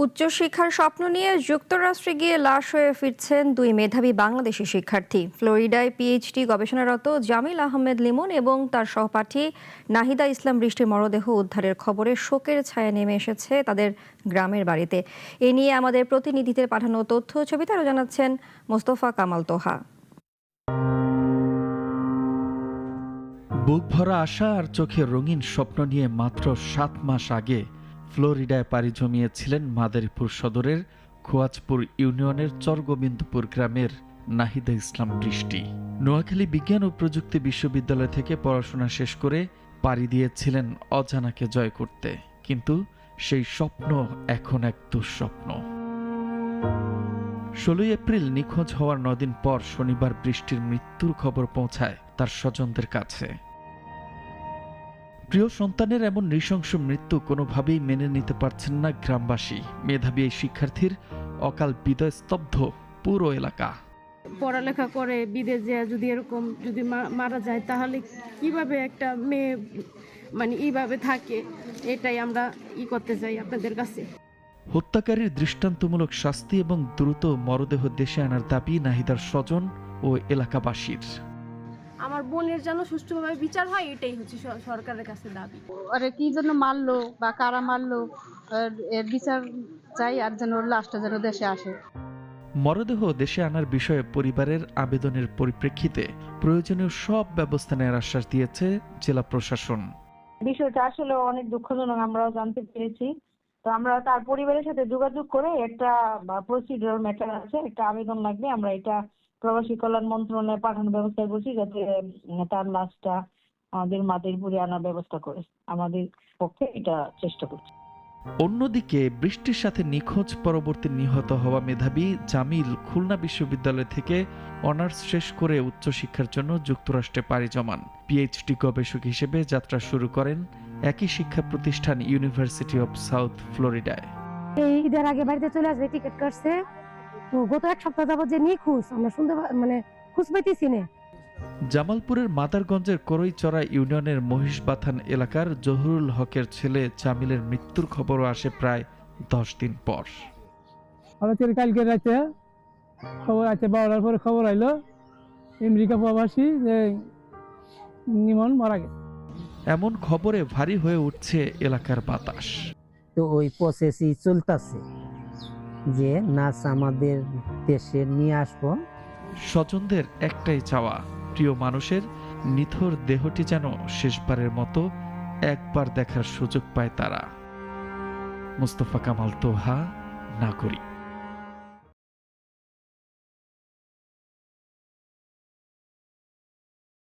উচ্চশিক্ষার স্বপ্ন নিয়ে যুক্তরাষ্ট্রে গিয়ে লাশ হয়ে ফিরছেন দুই মেধাবী বাংলাদেশি শিক্ষার্থী। ফ্লোরিডায় পিএইচডি গবেষণারত জামিল আহমেদ লিমন এবং তার সহপাঠী নাহিদা ইসলাম বৃষ্টির মরদেহ উদ্ধারের খবরে শোকের ছায়া নেমে এসেছে তাদের গ্রামের বাড়িতে। এ নিয়ে আমাদের প্রতিনিধিদের পাঠানো তথ্য ছবিতে আরও জানাচ্ছেন মোস্তফা কামাল তোহা। বুক ভরা আশা আর চোখে রঙিন স্বপ্ন নিয়ে মাত্র 7 মাস আগে ফ্লোরিডায় পাড়ি জমিয়েছিলেন মাদারীপুর সদরের খোয়াজপুর ইউনিয়নের চরগোবিন্দপুর গ্রামের নাহিদা ইসলাম বৃষ্টি। নোয়াখালী বিজ্ঞান ও প্রযুক্তি বিশ্ববিদ্যালয় থেকে পড়াশোনা শেষ করে পাড়ি দিয়েছিলেন অজানাকে জয় করতে, কিন্তু সেই স্বপ্ন এখন এক দুঃস্বপ্ন। 16 এপ্রিল নিখোঁজ হওয়ার 9 দিন পর শনিবার বৃষ্টির মৃত্যুর খবর পৌঁছায় তার স্বজনদের কাছে। প্রিয় সন্তানের এমন নৃশংস মৃত্যু কোনোভাবেই মেনে নিতে পারছেন না গ্রামবাসী। মেধাবী এই শিক্ষার্থীর অকাল বিদায় স্তব্ধ পুরো এলাকা। পড়ালেখা করে বিদেশ যায় যদি এরকম যদি মারা যায় তাহলে কিভাবে একটা মেয়ে এইভাবে থাকে, এটাই আমরা করতে চাই আপনাদের কাছে। হত্যাকারীর দৃষ্টান্তমূলক শাস্তি এবং দ্রুত মরদেহ দেশে আনার দাবি নাহিদার স্বজন ও এলাকাবাসীর। আমার বোনের যেন সুষ্ঠুভাবে বিচার হয়, এটাই হচ্ছে সরকারের কাছে দাবি। আরে কি জন্য মারলো বা কারা মারলো এর বিচার চাই, আর যেন লাশটা যেন দেশে আসে। মরদেহ দেশে আনার বিষয়ে পরিবারের আবেদনের পরিপ্রেক্ষিতে প্রয়োজনীয় সব ব্যবস্থা নেওয়ার আশ্বাস দিয়েছে জেলা প্রশাসন। বিষয়টা আসলে অনেক দুঃখজনক, আমরাও জানতে পেরেছি। তো আমরা তার পরিবারের সাথে যোগাযোগ করে একটা প্রসিডিউর ম্যাটার আছে, একটা আবেদন লাগবে, আমরা এটা প্রবাসী কল্যাণ মন্ত্রণালয়ে পাঠানোর ব্যবস্থা করছি, যাতে তার লাশটা আমাদের মাদারীপুরে আনার ব্যবস্থা করে। আমাদের পক্ষে এটা চেষ্টা করছি। অন্যদিকে বৃষ্টির সাথে নিখোঁজ পরবর্তী নিহত হওয়া মেধাবী জামিল খুলনা বিশ্ববিদ্যালয় থেকে অনার্স শেষ করে উচ্চশিক্ষার জন্য যুক্তরাষ্ট্রে পাড়ি জমান। পিএইচডি গবেষক হিসেবে যাত্রা শুরু করেন একই শিক্ষা প্রতিষ্ঠান ইউনিভার্সিটি অব সাউথ ফ্লোরিডায়। এই ঈদের আগে বাড়িতে চলে আসবে, টিকিট কাটছে। তো গত এক সপ্তাহ যাবত যে নিখোঁজ, আমরা শুনতে খোঁজ পাইতেছি না। জামালপুরের মাদারগঞ্জের করইচড়া ইউনিয়নের মহিষবাথান এলাকার জহুরুল হকের ছেলে জামিলের মৃত্যুর খবরও আসে প্রায় 10 দিন পর। কালকে রাতে খবর আছে, 12টার পরে খবর আইলো আমেরিকা প্রবাসী যে নিমন মারা গেছে। এমন খবরে ভারী হয়ে উঠছে এলাকার বাতাস। তো ওই প্রসেসই চলতেছে যে নাচ আমাদের দেশে নিয়ে আসবো। স্বজনদের একটাই চাওয়া, প্রিয় মানুষের নিথর দেহটি যেন শেষবারের মতো একবার দেখার সুযোগ পায় তারা। মোস্তফা কামাল তোহা, নাগরিক।